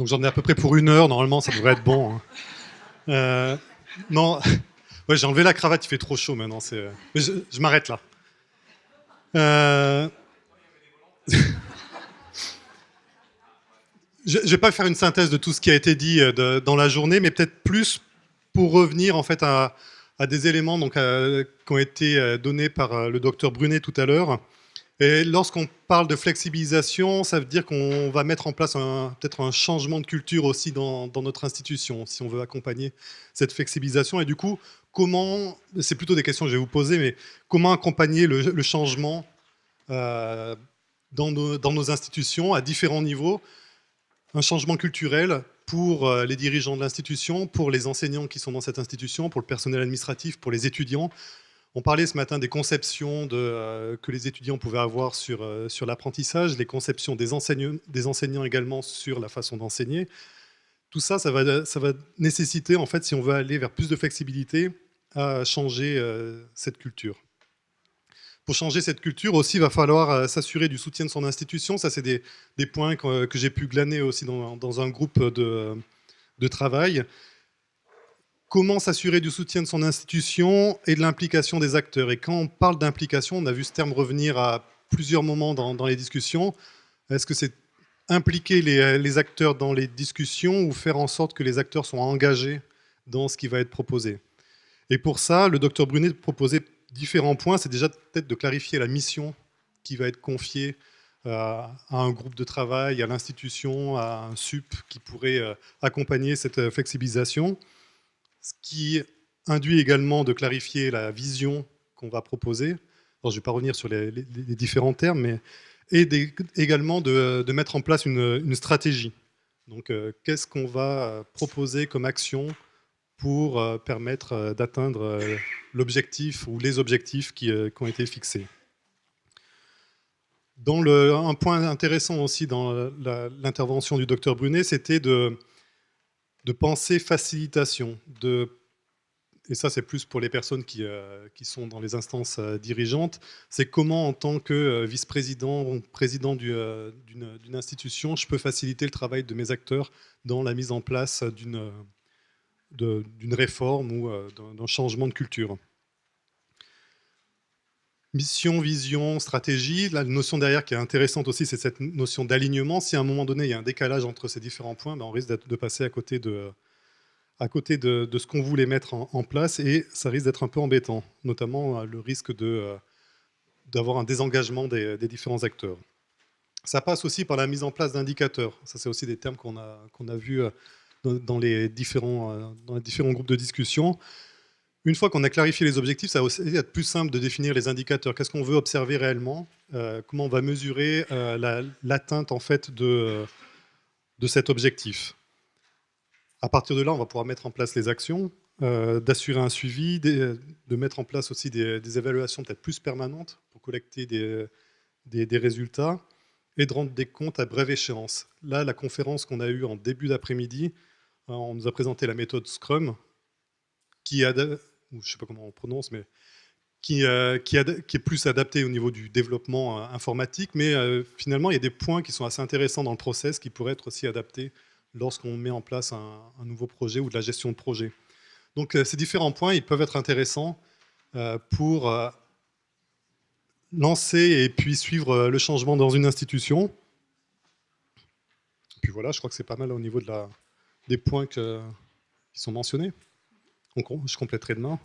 Donc j'en ai à peu près pour 1 heure, normalement ça devrait être bon. Hein. Non, ouais, j'ai enlevé la cravate, il fait trop chaud maintenant. Mais je m'arrête là. Je ne vais pas faire une synthèse de tout ce qui a été dit dans la journée, mais peut-être plus pour revenir en fait à des éléments donc, qui ont été donnés par le docteur Brunet tout à l'heure. Et lorsqu'on parle de flexibilisation, ça veut dire qu'on va mettre en place peut-être un changement de culture aussi dans notre institution, si on veut accompagner cette flexibilisation. Et du coup, c'est plutôt des questions que je vais vous poser, mais comment accompagner le changement dans nos institutions à différents niveaux, un changement culturel pour les dirigeants de l'institution, pour les enseignants qui sont dans cette institution, pour le personnel administratif, pour les étudiants. On parlait ce matin des conceptions que les étudiants pouvaient avoir sur l'apprentissage, les conceptions des enseignants également sur la façon d'enseigner. Tout ça, ça va nécessiter, en fait, si on veut aller vers plus de flexibilité, à changer cette culture. Pour changer cette culture aussi, il va falloir s'assurer du soutien de son institution. Ça, c'est des points que j'ai pu glaner aussi dans un groupe de travail. Comment s'assurer du soutien de son institution et de l'implication des acteurs. Et quand on parle d'implication, on a vu ce terme revenir à plusieurs moments dans les discussions. Est-ce que c'est impliquer les acteurs dans les discussions ou faire en sorte que les acteurs soient engagés dans ce qui va être proposé? Et pour ça, le docteur Brunet proposait différents points. C'est déjà peut-être de clarifier la mission qui va être confiée à un groupe de travail, à l'institution, à un SUP qui pourrait accompagner cette flexibilisation. Ce qui induit également de clarifier la vision qu'on va proposer. Alors, je ne vais pas revenir sur les différents termes, mais également de mettre en place une stratégie. Donc, qu'est-ce qu'on va proposer comme action pour permettre d'atteindre l'objectif ou les objectifs qui ont été fixés. Un point intéressant aussi dans l'intervention du docteur Brunet, c'était de penser facilitation. Et ça, c'est plus pour les personnes qui sont dans les instances dirigeantes. C'est comment, en tant que vice-président ou président d'une institution, je peux faciliter le travail de mes acteurs dans la mise en place d'une réforme ou d'un changement de culture. Mission, vision, stratégie. La notion derrière qui est intéressante aussi, c'est cette notion d'alignement. Si à un moment donné, il y a un décalage entre ces différents points, on risque de passer à côté de ce qu'on voulait mettre en place, et ça risque d'être un peu embêtant, notamment le risque d'avoir un désengagement des différents acteurs. Ça passe aussi par la mise en place d'indicateurs. Ça, c'est aussi des termes qu'on a vus dans les différents groupes de discussion. Une fois qu'on a clarifié les objectifs, ça va aussi être plus simple de définir les indicateurs. Qu'est-ce qu'on veut observer réellement? Comment on va mesurer l'atteinte en fait de cet objectif? À partir de là, on va pouvoir mettre en place les actions, d'assurer un suivi, de mettre en place aussi des évaluations peut-être plus permanentes pour collecter des résultats et de rendre des comptes à brève échéance. Là, la conférence qu'on a eue en début d'après-midi, on nous a présenté la méthode Scrum, je ne sais pas comment on prononce, mais qui est plus adaptée au niveau du développement informatique, mais finalement, il y a des points qui sont assez intéressants dans le process qui pourraient être aussi adaptés lorsqu'on met en place un nouveau projet ou de la gestion de projet. Donc ces différents points, ils peuvent être intéressants pour lancer et puis suivre le changement dans une institution. Puis voilà, je crois que c'est pas mal au niveau des points qui sont mentionnés. Donc je compléterai demain.